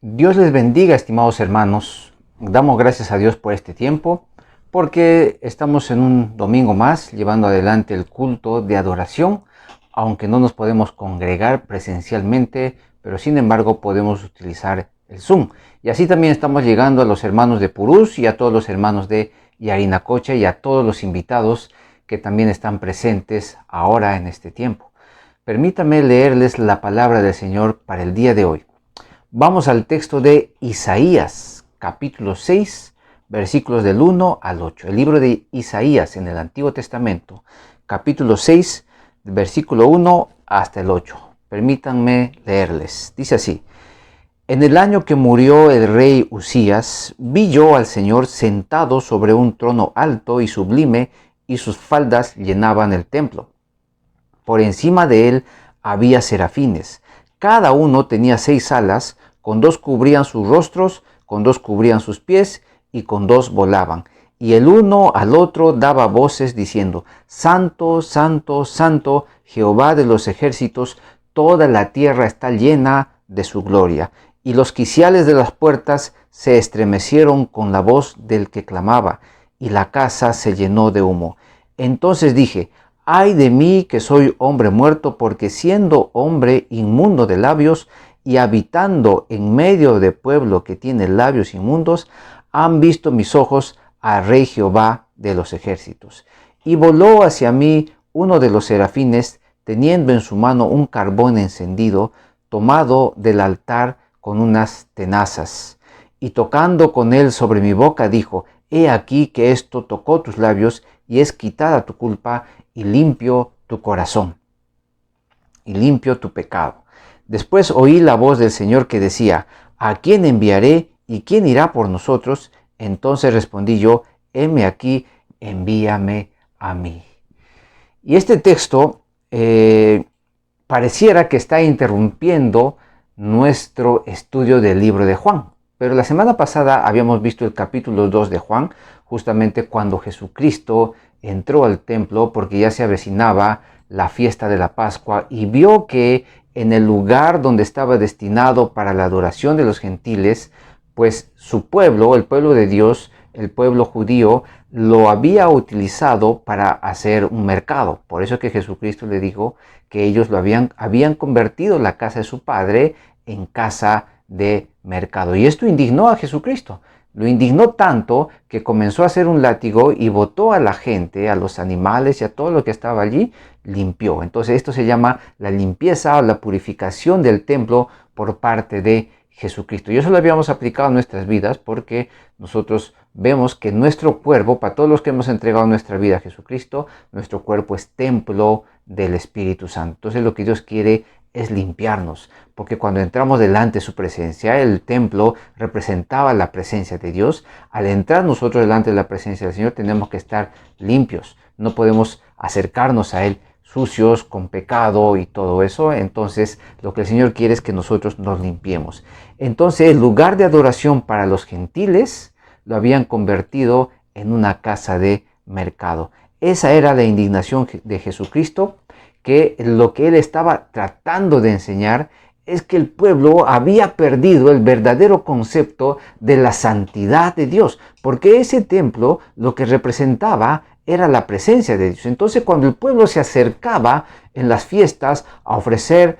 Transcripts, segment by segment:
Dios les bendiga, estimados hermanos. Damos gracias a Dios por este tiempo, porque estamos en un domingo más llevando adelante el culto de adoración, aunque no nos podemos congregar presencialmente, pero sin embargo podemos utilizar el Zoom. Y así también estamos llegando a los hermanos de Purús y a todos los hermanos de Yarinacocha y a todos los invitados que también están presentes ahora en este tiempo. Permítame leerles la palabra del Señor para el día de hoy. Vamos al texto de Isaías, capítulo 6, versículos del 1 al 8. El libro de Isaías en el Antiguo Testamento, capítulo 6, versículo 1 hasta el 8. Permítanme leerles. Dice así: En el año que murió el rey Usías, vi yo al Señor sentado sobre un trono alto y sublime, y sus faldas llenaban el templo. Por encima de él había serafines. Cada uno tenía 6 alas, con 2 cubrían sus rostros, con 2 cubrían sus pies, y con 2 volaban. Y el uno al otro daba voces diciendo: Santo, Santo, Santo, Jehová de los ejércitos, toda la tierra está llena de su gloria. Y los quiciales de las puertas se estremecieron con la voz del que clamaba, y la casa se llenó de humo. Entonces dije: Ay de mí, que soy hombre muerto, porque siendo hombre inmundo de labios y habitando en medio de pueblo que tiene labios inmundos, han visto mis ojos al Rey Jehová de los ejércitos. Y voló hacia mí uno de los serafines, teniendo en su mano un carbón encendido, tomado del altar con unas tenazas. Y tocando con él sobre mi boca, dijo: He aquí que esto tocó tus labios, y es quitada tu culpa, y limpio tu corazón, y limpio tu pecado. Después oí la voz del Señor que decía: ¿A quién enviaré y quién irá por nosotros? Entonces respondí yo: heme aquí, envíame a mí. Y este texto pareciera que está interrumpiendo nuestro estudio del libro de Juan. Pero la semana pasada habíamos visto el capítulo 2 de Juan, justamente cuando Jesucristo entró al templo porque ya se avecinaba la fiesta de la Pascua y vio que en el lugar donde estaba destinado para la adoración de los gentiles, pues su pueblo, el pueblo de Dios, el pueblo judío, lo había utilizado para hacer un mercado. Por eso que Jesucristo le dijo que ellos habían convertido la casa de su padre en casa de mercado. Y esto indignó a Jesucristo. Lo indignó tanto que comenzó a hacer un látigo y botó a la gente, a los animales y a todo lo que estaba allí, limpió. Entonces esto se llama la limpieza o la purificación del templo por parte de Jesucristo. Y eso lo habíamos aplicado a nuestras vidas porque nosotros vemos que nuestro cuerpo, para todos los que hemos entregado nuestra vida a Jesucristo, nuestro cuerpo es templo del Espíritu Santo. Entonces lo que Dios quiere es limpiarnos, porque cuando entramos delante de su presencia, el templo representaba la presencia de Dios. Al entrar nosotros delante de la presencia del Señor tenemos que estar limpios, no podemos acercarnos a Él sucios, con pecado y todo eso. Entonces lo que el Señor quiere es que nosotros nos limpiemos. Entonces el lugar de adoración para los gentiles lo habían convertido en una casa de mercado. Esa era la indignación de Jesucristo, que lo que él estaba tratando de enseñar es que el pueblo había perdido el verdadero concepto de la santidad de Dios, porque ese templo lo que representaba era la presencia de Dios. Entonces cuando el pueblo se acercaba en las fiestas a ofrecer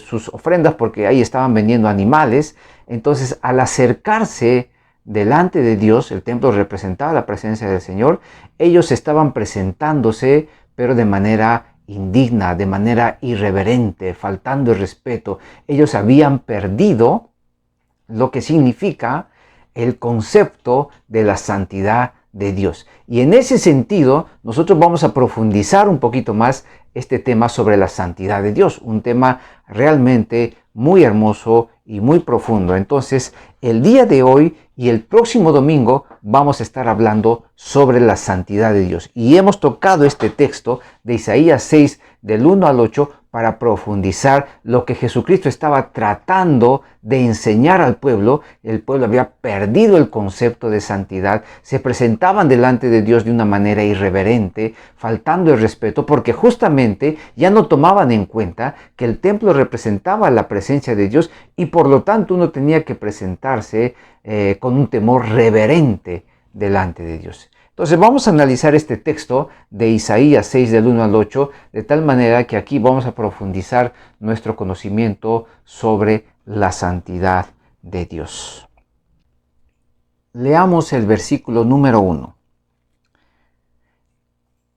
sus ofrendas, porque ahí estaban vendiendo animales, entonces al acercarse delante de Dios, el templo representaba la presencia del Señor, ellos estaban presentándose, pero de manera indigna, de manera irreverente, faltando el respeto. Ellos habían perdido lo que significa el concepto de la santidad de Dios. Y en ese sentido, nosotros vamos a profundizar un poquito más este tema sobre la santidad de Dios, un tema realmente muy hermoso y muy profundo. Entonces, el día de hoy y el próximo domingo vamos a estar hablando sobre la santidad de Dios. Y hemos tocado este texto de Isaías 6, del 1 al 8, para profundizar lo que Jesucristo estaba tratando de enseñar al pueblo. El pueblo había perdido el concepto de santidad, se presentaban delante de Dios de una manera irreverente, faltando el respeto, porque justamente ya no tomaban en cuenta que el templo representaba la presencia de Dios y por lo tanto uno tenía que presentarse con un temor reverente delante de Dios. Entonces vamos a analizar este texto de Isaías 6 del 1 al 8, de tal manera que aquí vamos a profundizar nuestro conocimiento sobre la santidad de Dios. Leamos el versículo número 1.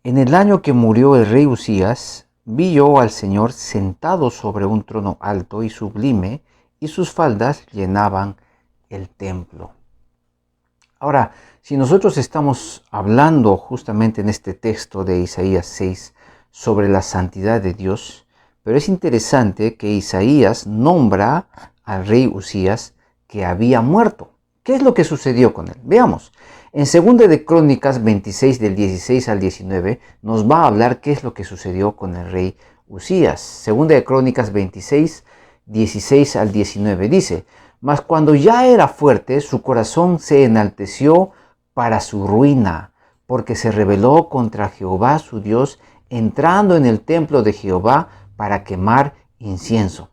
En el año que murió el rey Usías, vi yo al Señor sentado sobre un trono alto y sublime, y sus faldas llenaban el templo. Ahora, si nosotros estamos hablando justamente en este texto de Isaías 6 sobre la santidad de Dios, pero es interesante que Isaías nombra al rey Usías que había muerto. ¿Qué es lo que sucedió con él? Veamos. En 2 de Crónicas 26 del 16 al 19 nos va a hablar qué es lo que sucedió con el rey Usías. 2 de Crónicas 26, 16 al 19 dice: mas cuando ya era fuerte, su corazón se enalteció para su ruina, porque se rebeló contra Jehová su Dios, entrando en el templo de Jehová para quemar incienso,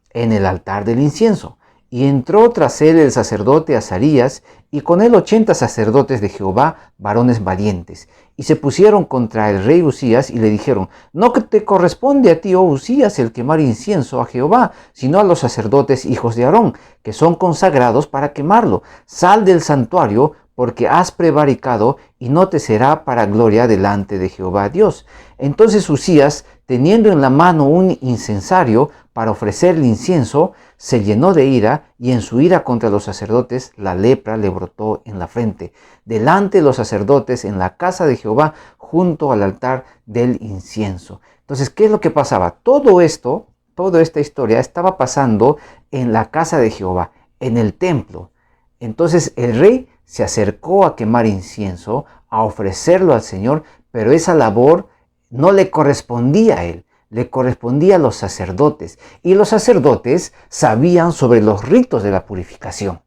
en el altar del incienso. Y entró tras él el sacerdote Azarías, y con él 80 sacerdotes de Jehová, varones valientes. Y se pusieron contra el rey Usías y le dijeron: no te corresponde a ti, oh Usías, el quemar incienso a Jehová, sino a los sacerdotes hijos de Aarón, que son consagrados para quemarlo. Sal del santuario, porque has prevaricado, y no te será para gloria delante de Jehová Dios. Entonces Usías, teniendo en la mano un incensario para ofrecer el incienso, se llenó de ira, y en su ira contra los sacerdotes la lepra le brotó en la frente, delante de los sacerdotes en la casa de Jehová, junto al altar del incienso. Entonces, ¿qué es lo que pasaba? Todo esto, toda esta historia estaba pasando en la casa de Jehová, en el templo. Entonces el rey se acercó a quemar incienso, a ofrecerlo al Señor, pero esa labor no le correspondía a él, le correspondía a los sacerdotes. Y los sacerdotes sabían sobre los ritos de la purificación.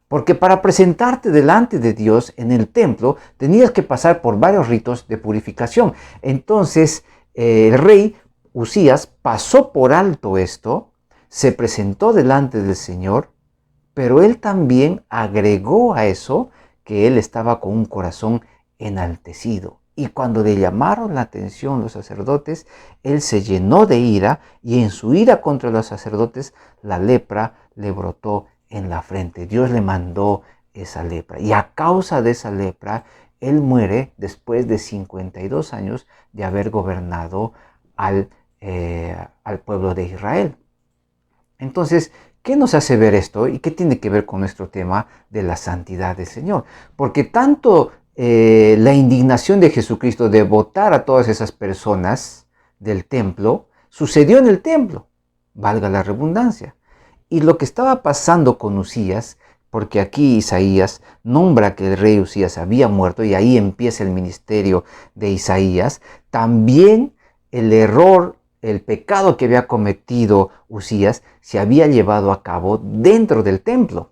Porque para presentarte delante de Dios en el templo tenías que pasar por varios ritos de purificación. Entonces el rey Usías pasó por alto esto, se presentó delante del Señor, pero él también agregó a eso que él estaba con un corazón enaltecido. Y cuando le llamaron la atención los sacerdotes, él se llenó de ira, y en su ira contra los sacerdotes la lepra le brotó en la frente. Dios le mandó esa lepra, y a causa de esa lepra él muere después de 52 años de haber gobernado al pueblo de Israel. Entonces, ¿qué nos hace ver esto y qué tiene que ver con nuestro tema de la santidad del Señor? Porque tanto la indignación de Jesucristo de botar a todas esas personas del templo sucedió en el templo, valga la redundancia. Y lo que estaba pasando con Usías, porque aquí Isaías nombra que el rey Usías había muerto y ahí empieza el ministerio de Isaías, también el error, el pecado que había cometido Usías se había llevado a cabo dentro del templo.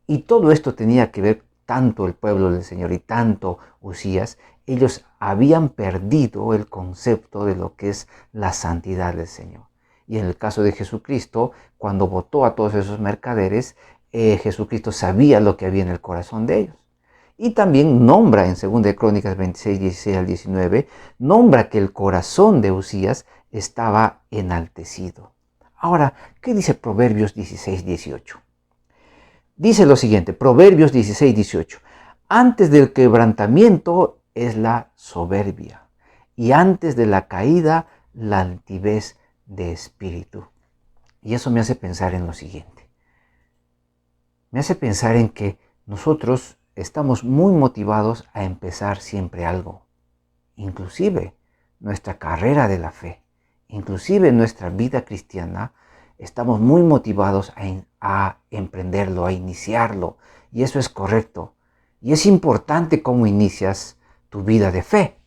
Y todo esto tenía que ver tanto el pueblo del Señor y tanto Usías, ellos habían perdido el concepto de lo que es la santidad del Señor. Y en el caso de Jesucristo, cuando votó a todos esos mercaderes, Jesucristo sabía lo que había en el corazón de ellos. Y también nombra en 2 de Crónicas 26, 16 al 19, nombra que el corazón de Usías estaba enaltecido. Ahora, ¿qué dice Proverbios 16, 18? Dice lo siguiente, Proverbios 16, 18. Antes del quebrantamiento es la soberbia, y antes de la caída la altivez de espíritu. Y eso me hace pensar en lo siguiente. Me hace pensar en que nosotros estamos muy motivados a empezar siempre algo. Inclusive nuestra carrera de la fe, inclusive nuestra vida cristiana, estamos muy motivados a emprenderlo, a iniciarlo. Y eso es correcto. Y es importante cómo inicias tu vida de fe.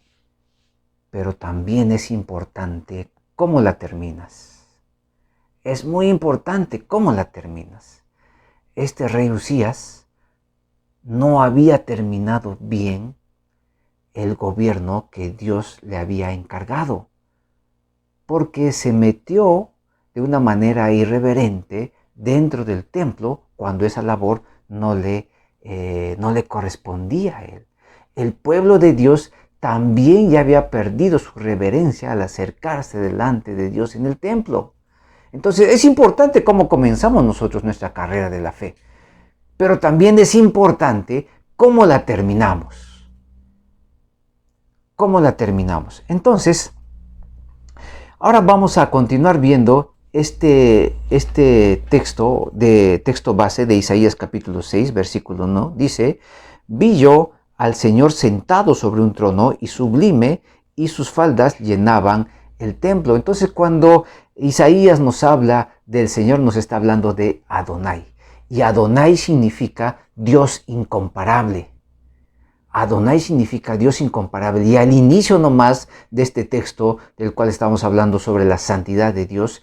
pero también es importante cómo la terminas. Es muy importante cómo la terminas. Este rey Usías no había terminado bien el gobierno que Dios le había encargado, porque se metió de una manera irreverente dentro del templo cuando esa labor no le correspondía a él. El pueblo de Dios también ya había perdido su reverencia al acercarse delante de Dios en el templo. Entonces es importante cómo comenzamos nosotros nuestra carrera de la fe, pero también es importante cómo la terminamos. ¿Cómo la terminamos? Entonces, ahora vamos a continuar viendo este texto base de Isaías capítulo 6, versículo 1. Dice, vi yo al Señor sentado sobre un trono y sublime, y sus faldas llenaban el templo. Entonces, cuando Isaías nos habla del Señor, nos está hablando de Adonai. Y Adonai significa Dios incomparable. Adonai significa Dios incomparable. Y al inicio nomás de este texto del cual estamos hablando sobre la santidad de Dios,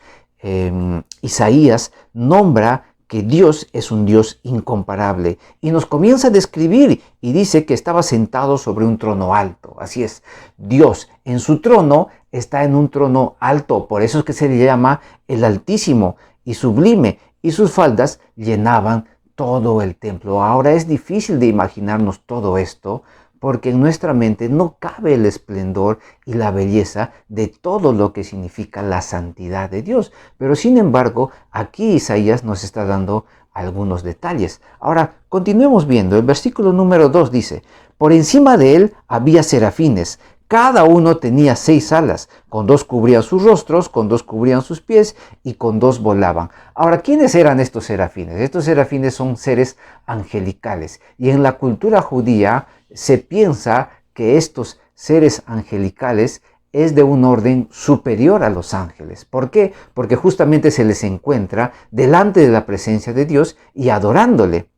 Isaías nombra que Dios es un Dios incomparable y nos comienza a describir y dice que estaba sentado sobre un trono alto. Así es, Dios en su trono está en un trono alto, por eso es que se le llama el Altísimo y sublime, y sus faldas llenaban todo el templo. Ahora es difícil de imaginarnos todo esto porque en nuestra mente no cabe el esplendor y la belleza de todo lo que significa la santidad de Dios. Pero sin embargo, aquí Isaías nos está dando algunos detalles. Ahora, continuemos viendo. El versículo número 2 dice, por encima de él había serafines. Cada uno tenía 6 alas, con 2 cubrían sus rostros, con 2 cubrían sus pies y con 2 volaban. Ahora, ¿quiénes eran estos serafines? Estos serafines son seres angelicales y en la cultura judía se piensa que estos seres angelicales es de un orden superior a los ángeles. ¿Por qué? Porque justamente se les encuentra delante de la presencia de Dios y adorándole.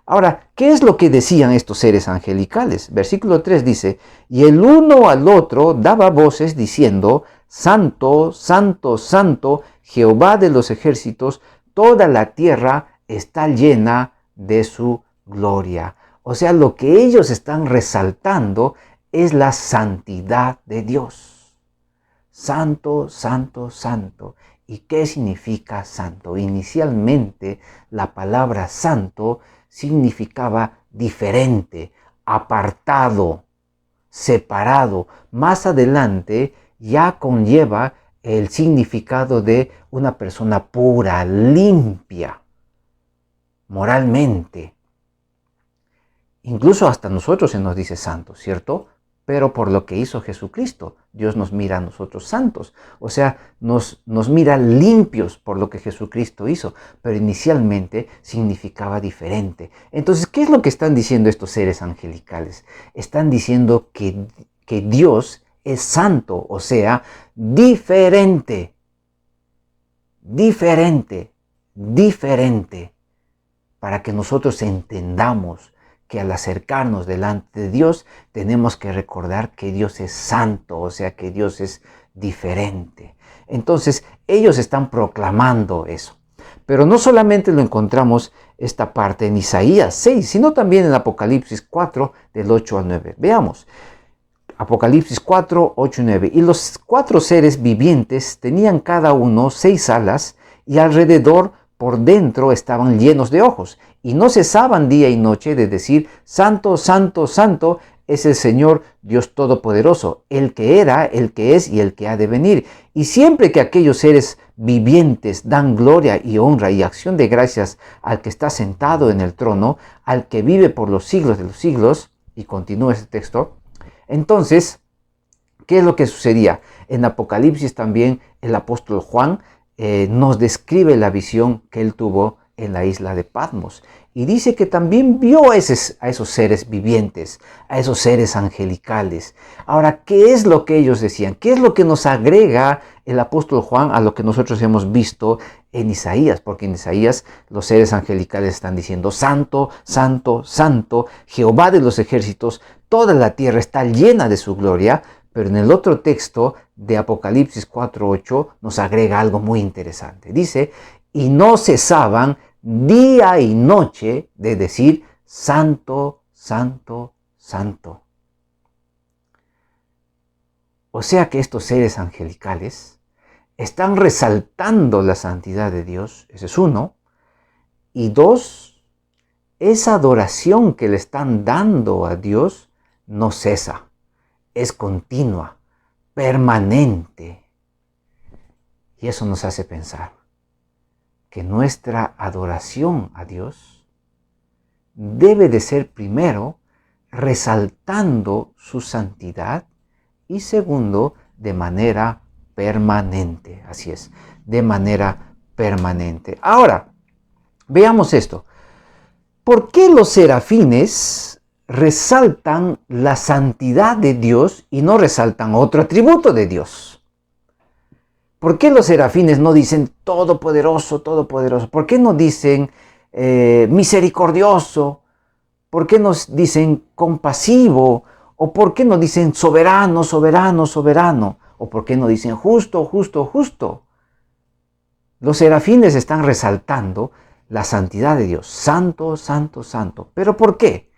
Ahora, ¿qué es lo que decían estos seres angelicales? Versículo 3 dice, y el uno al otro daba voces diciendo, Santo, Santo, Santo, Jehová de los ejércitos, toda la tierra está llena de su gloria. O sea, lo que ellos están resaltando es la santidad de Dios. Santo, Santo, Santo. ¿Y qué significa santo? Inicialmente, la palabra santo significaba diferente, apartado, separado. Más adelante ya conlleva el significado de una persona pura, limpia, moralmente. Incluso hasta nosotros se nos dice santo, ¿cierto? Pero por lo que hizo Jesucristo, Dios nos mira a nosotros santos. O sea, nos mira limpios por lo que Jesucristo hizo. Pero inicialmente significaba diferente. Entonces, ¿qué es lo que están diciendo estos seres angelicales? Están diciendo que Dios es santo, o sea, diferente. Diferente. Diferente. Para que nosotros entendamos que al acercarnos delante de Dios tenemos que recordar que Dios es santo, o sea que Dios es diferente. Entonces ellos están proclamando eso. Pero no solamente lo encontramos esta parte en Isaías 6, sino también en Apocalipsis 4 del 8 al 9. Veamos. Apocalipsis 4, 8 y 9. Y los 4 seres vivientes tenían cada uno 6 alas y alrededor por dentro estaban llenos de ojos y no cesaban día y noche de decir, Santo, Santo, Santo es el Señor Dios Todopoderoso, el que era, el que es y el que ha de venir. Y siempre que aquellos seres vivientes dan gloria y honra y acción de gracias al que está sentado en el trono, al que vive por los siglos de los siglos, y continúa ese texto, entonces, ¿qué es lo que sucedía? En Apocalipsis también el apóstol Juan nos describe la visión que él tuvo en la isla de Patmos. Y dice que también vio a esos seres vivientes, a esos seres angelicales. Ahora, ¿qué es lo que ellos decían? ¿Qué es lo que nos agrega el apóstol Juan a lo que nosotros hemos visto en Isaías? Porque en Isaías los seres angelicales están diciendo, Santo, Santo, Santo, Jehová de los ejércitos, toda la tierra está llena de su gloria. Pero en el otro texto de Apocalipsis 4:8 nos agrega algo muy interesante. Dice, y no cesaban día y noche de decir, Santo, Santo, Santo. O sea que estos seres angelicales están resaltando la santidad de Dios, ese es uno. Y dos, esa adoración que le están dando a Dios no cesa, es continua, permanente. Y eso nos hace pensar que nuestra adoración a Dios debe de ser primero resaltando su santidad y segundo, de manera permanente. Así es, de manera permanente. Ahora, veamos esto. ¿Por qué los serafines resaltan la santidad de Dios y no resaltan otro atributo de Dios? ¿Por qué los serafines no dicen todopoderoso, todopoderoso? ¿Por qué no dicen misericordioso? ¿Por qué nos dicen compasivo? ¿O por qué no dicen soberano, soberano, soberano? ¿O por qué no dicen justo, justo, justo? Los serafines están resaltando la santidad de Dios. Santo, santo, santo. ¿Pero por qué?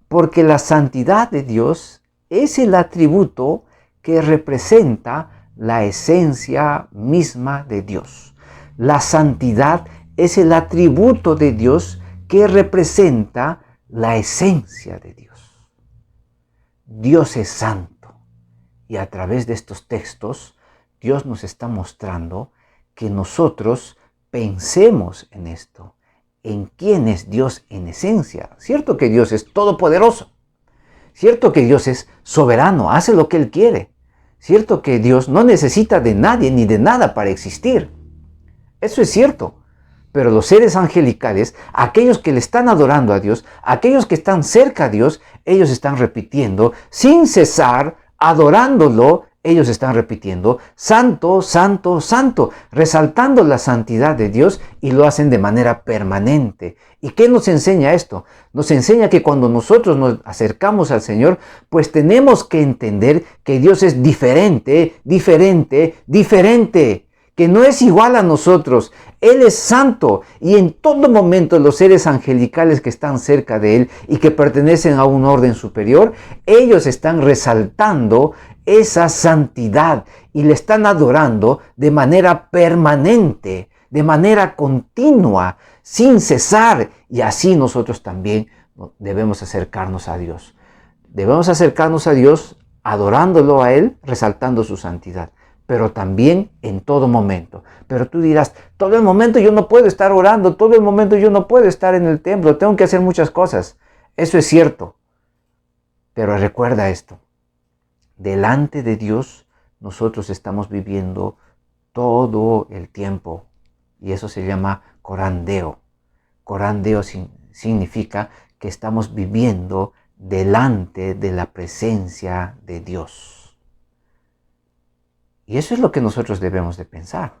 Porque la santidad de Dios es el atributo que representa la esencia misma de Dios. La santidad es el atributo de Dios que representa la esencia de Dios. Dios es santo y a través de estos textos Dios nos está mostrando que nosotros pensemos en esto, en quién es Dios en esencia. Cierto que Dios es todopoderoso, cierto que Dios es soberano, hace lo que Él quiere, cierto que Dios no necesita de nadie ni de nada para existir. Eso es cierto. Pero los seres angelicales, aquellos que le están adorando a Dios, aquellos que están cerca a Dios, ellos están repitiendo sin cesar, adorándolo, ellos están repitiendo santo, santo, santo, resaltando la santidad de Dios y lo hacen de manera permanente. ¿Y qué nos enseña esto? Nos enseña que cuando nosotros nos acercamos al Señor, pues tenemos que entender que Dios es diferente, diferente, diferente, que no es igual a nosotros. Él es santo y en todo momento los seres angelicales que están cerca de Él y que pertenecen a un orden superior, ellos están resaltando esa santidad y le están adorando de manera permanente, de manera continua, sin cesar. Y así nosotros también debemos acercarnos a Dios. Debemos acercarnos a Dios adorándolo a Él, resaltando su santidad, pero también en todo momento. Pero tú dirás, todo el momento yo no puedo estar orando, todo el momento yo no puedo estar en el templo, tengo que hacer muchas cosas. Eso es cierto. Pero recuerda esto, delante de Dios nosotros estamos viviendo todo el tiempo. Y eso se llama corandeo. Corandeo significa que estamos viviendo delante de la presencia de Dios. Y eso es lo que nosotros debemos de pensar.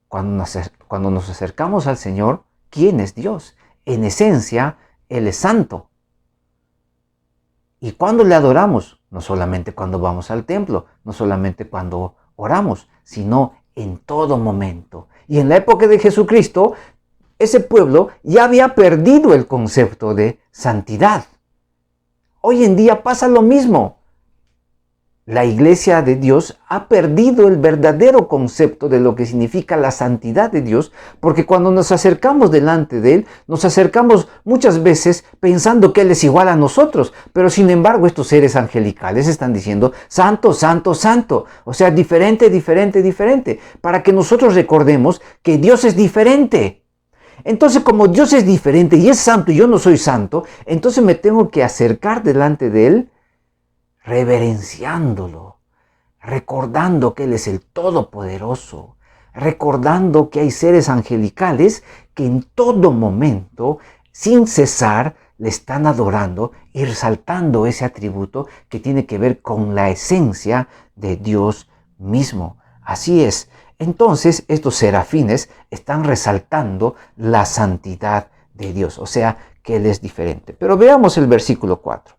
Cuando nos acercamos al Señor, ¿quién es Dios? En esencia, Él es santo. ¿Y cuándo le adoramos? No solamente cuando vamos al templo, no solamente cuando oramos, sino en todo momento. Y en la época de Jesucristo, ese pueblo ya había perdido el concepto de santidad. Hoy en día pasa lo mismo. La iglesia de Dios ha perdido el verdadero concepto de lo que significa la santidad de Dios, porque cuando nos acercamos delante de Él, nos acercamos muchas veces pensando que Él es igual a nosotros, pero sin embargo estos seres angelicales están diciendo santo, santo, santo, o sea, diferente, diferente, diferente, para que nosotros recordemos que Dios es diferente. Entonces, como Dios es diferente y es santo y yo no soy santo, entonces me tengo que acercar delante de Él reverenciándolo, recordando que Él es el Todopoderoso, recordando que hay seres angelicales que en todo momento, sin cesar, le están adorando y resaltando ese atributo que tiene que ver con la esencia de Dios mismo. Así es. Entonces, estos serafines están resaltando la santidad de Dios, o sea, que Él es diferente. Pero veamos el versículo 4.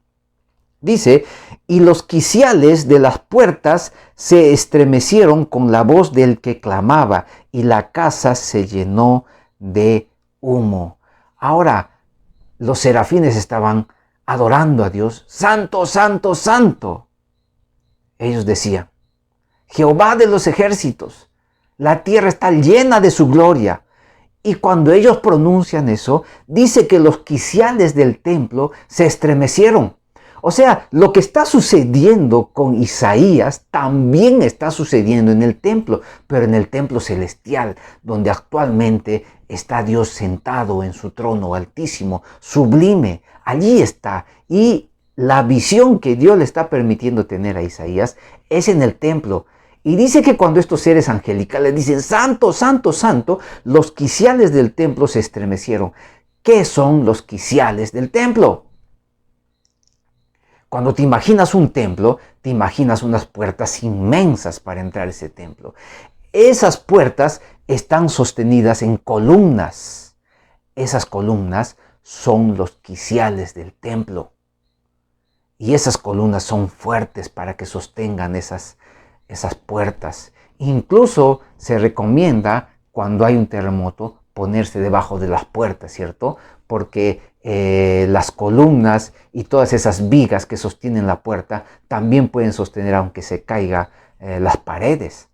Dice, y los quiciales de las puertas se estremecieron con la voz del que clamaba, y la casa se llenó de humo. Ahora, los serafines estaban adorando a Dios. Santo, santo, santo. Ellos decían, Jehová de los ejércitos, la tierra está llena de su gloria. Y cuando ellos pronuncian eso, dice que los quiciales del templo se estremecieron. O sea, lo que está sucediendo con Isaías también está sucediendo en el templo, pero en el templo celestial, donde actualmente está Dios sentado en su trono altísimo, sublime. Allí está. Y la visión que Dios le está permitiendo tener a Isaías es en el templo. Y dice que cuando estos seres angelicales dicen, santo, santo, santo, los quiciales del templo se estremecieron. ¿Qué son los quiciales del templo? Cuando te imaginas un templo, te imaginas unas puertas inmensas para entrar a ese templo. Esas puertas están sostenidas en columnas. Esas columnas son los quiciales del templo. Y esas columnas son fuertes para que sostengan esas puertas. Incluso se recomienda, cuando hay un terremoto, ponerse debajo de las puertas, ¿cierto? Porque las columnas y todas esas vigas que sostienen la puerta también pueden sostener aunque se caigan las paredes.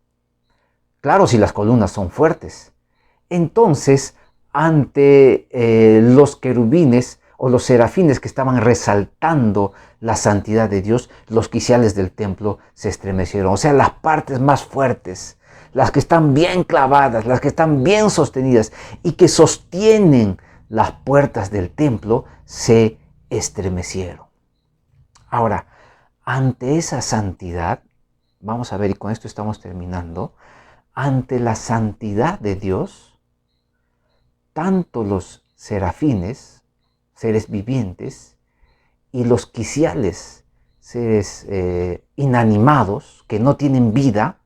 Claro, si las columnas son fuertes. Entonces, ante los querubines o los serafines que estaban resaltando la santidad de Dios, los quiciales del templo se estremecieron. O sea, las partes más fuertes, las que están bien clavadas, las que están bien sostenidas y que sostienen las puertas del templo, se estremecieron. Ahora, ante esa santidad, vamos a ver, y con esto estamos terminando, ante la santidad de Dios, tanto los serafines, seres vivientes, y los quiciales, seres inanimados, que no tienen vida,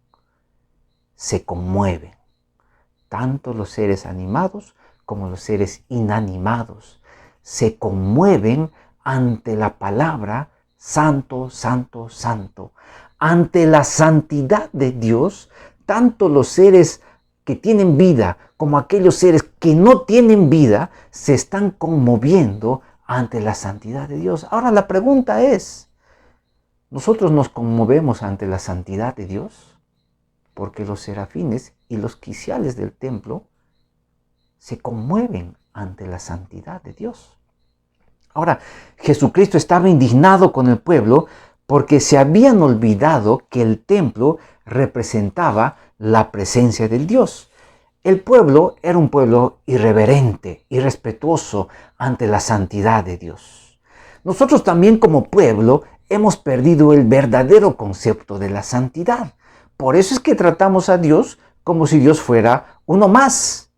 se conmueven. Tanto los seres animados como los seres inanimados se conmueven ante la palabra santo, santo, santo. Ante la santidad de Dios, tanto los seres que tienen vida como aquellos seres que no tienen vida se están conmoviendo ante la santidad de Dios. Ahora la pregunta es, ¿nosotros nos conmovemos ante la santidad de Dios? Porque los serafines y los quiciales del templo se conmueven ante la santidad de Dios. Ahora, Jesucristo estaba indignado con el pueblo porque se habían olvidado que el templo representaba la presencia del Dios. El pueblo era un pueblo irreverente, irrespetuoso ante la santidad de Dios. Nosotros también como pueblo hemos perdido el verdadero concepto de la santidad. Por eso es que tratamos a Dios como si Dios fuera uno más.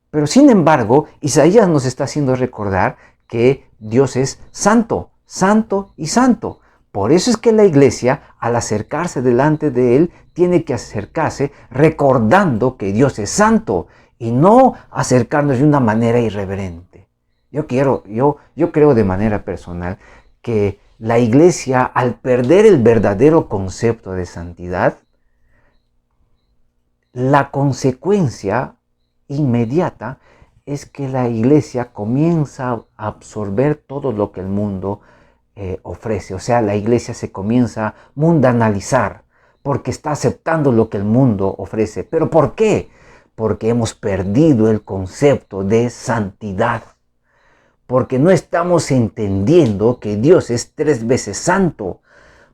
Pero sin embargo, Isaías nos está haciendo recordar que Dios es santo, santo y santo. Por eso es que la iglesia, al acercarse delante de Él, tiene que acercarse recordando que Dios es santo y no acercarnos de una manera irreverente. Yo creo de manera personal que la iglesia, al perder el verdadero concepto de santidad, la consecuencia inmediata es que la iglesia comienza a absorber todo lo que el mundo ofrece. O sea, la iglesia se comienza a mundanalizar porque está aceptando lo que el mundo ofrece. ¿Pero por qué? Porque hemos perdido el concepto de santidad. Porque no estamos entendiendo que Dios es 3 veces santo.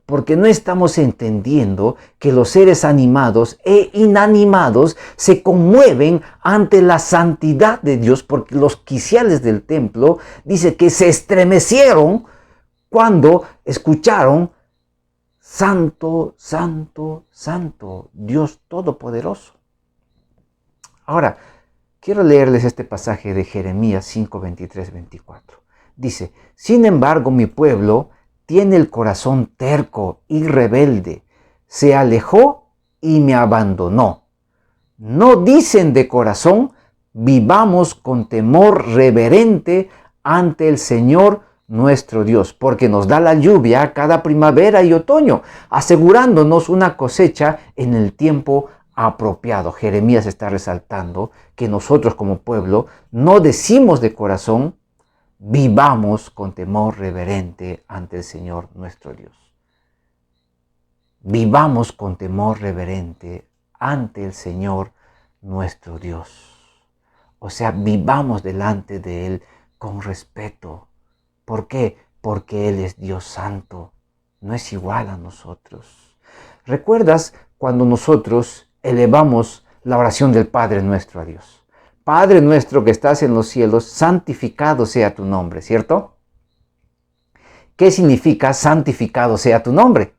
Porque no estamos entendiendo que los seres animados e inanimados se conmueven ante la santidad de Dios, porque los quiciales del templo dice que se estremecieron cuando escucharon santo, santo, santo, Dios Todopoderoso. Ahora, quiero leerles este pasaje de Jeremías 5, 23, 24. Dice, sin embargo, mi pueblo tiene el corazón terco y rebelde. Se alejó y me abandonó. No dicen de corazón, vivamos con temor reverente ante el Señor nuestro Dios, porque nos da la lluvia cada primavera y otoño, asegurándonos una cosecha en el tiempo apropiado. Jeremías está resaltando que nosotros como pueblo no decimos de corazón, vivamos con temor reverente ante el Señor nuestro Dios. Vivamos con temor reverente ante el Señor nuestro Dios. O sea, vivamos delante de Él con respeto. ¿Por qué? Porque Él es Dios santo, no es igual a nosotros. ¿Recuerdas cuando nosotros elevamos la oración del Padre nuestro a Dios? Padre nuestro que estás en los cielos, santificado sea tu nombre, ¿cierto? ¿Qué significa santificado sea tu nombre?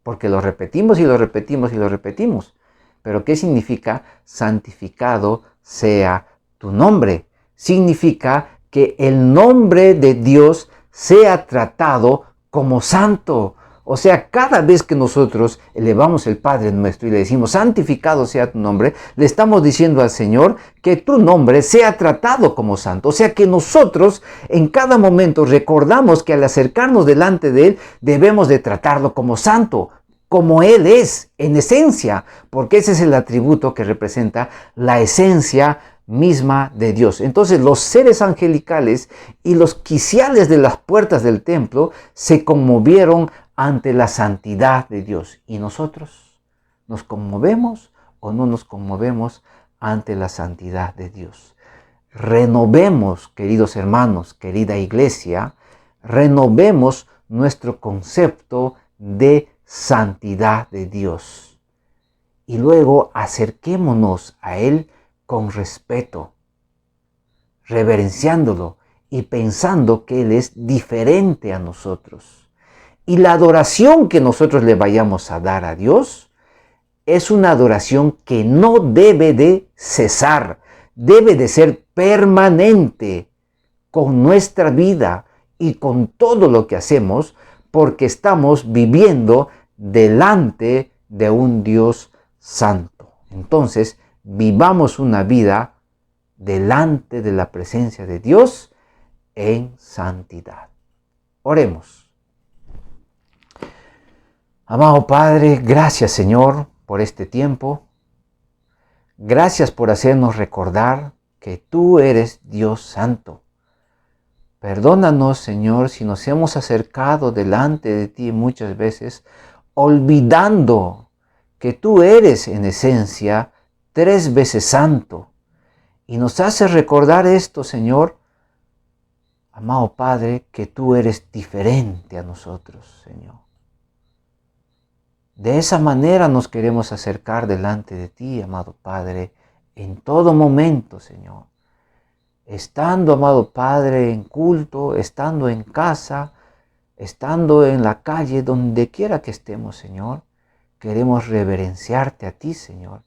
Porque lo repetimos y lo repetimos y lo repetimos. Pero ¿qué significa santificado sea tu nombre? Significa que el nombre de Dios sea tratado como santo. O sea, cada vez que nosotros elevamos el Padre nuestro y le decimos, santificado sea tu nombre, le estamos diciendo al Señor que tu nombre sea tratado como santo. O sea, que nosotros en cada momento recordamos que al acercarnos delante de Él debemos de tratarlo como santo, como Él es en esencia, porque ese es el atributo que representa la esencia misma de Dios. Entonces los seres angelicales y los quiciales de las puertas del templo se conmovieron ante la santidad de Dios. ¿Y nosotros nos conmovemos o no nos conmovemos ante la santidad de Dios? Renovemos, queridos hermanos, querida iglesia, renovemos nuestro concepto de santidad de Dios. Y luego acerquémonos a Él con respeto, reverenciándolo y pensando que Él es diferente a nosotros. Y la adoración que nosotros le vayamos a dar a Dios es una adoración que no debe de cesar, debe de ser permanente con nuestra vida y con todo lo que hacemos, porque estamos viviendo delante de un Dios santo. Entonces, vivamos una vida delante de la presencia de Dios en santidad. Oremos. Amado Padre, gracias Señor por este tiempo. Gracias por hacernos recordar que tú eres Dios santo. Perdónanos, Señor, si nos hemos acercado delante de ti muchas veces, olvidando que tú eres en esencia 3 veces santo. Y nos hace recordar esto, Señor, amado Padre, que tú eres diferente a nosotros, Señor. De esa manera nos queremos acercar delante de ti, amado Padre, en todo momento, Señor. Estando, amado Padre, en culto, estando en casa, estando en la calle, donde quiera que estemos, Señor, queremos reverenciarte a ti, Señor.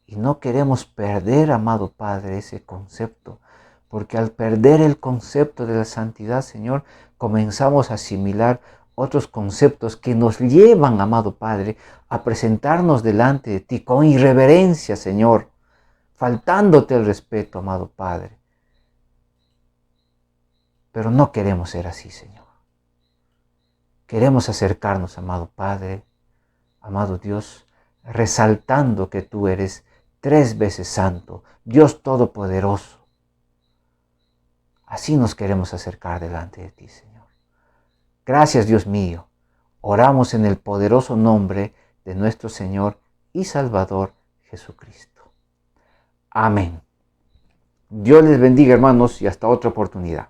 Y no queremos perder, amado Padre, ese concepto, porque al perder el concepto de la santidad, Señor, comenzamos a asimilar otros conceptos que nos llevan, amado Padre, a presentarnos delante de ti con irreverencia, Señor, faltándote el respeto, amado Padre. Pero no queremos ser así, Señor. Queremos acercarnos, amado Padre, amado Dios, resaltando que tú eres 3 veces santo, Dios todopoderoso. Así nos queremos acercar delante de ti, Señor. Gracias, Dios mío. Oramos en el poderoso nombre de nuestro Señor y Salvador Jesucristo. Amén. Dios les bendiga, hermanos, y hasta otra oportunidad.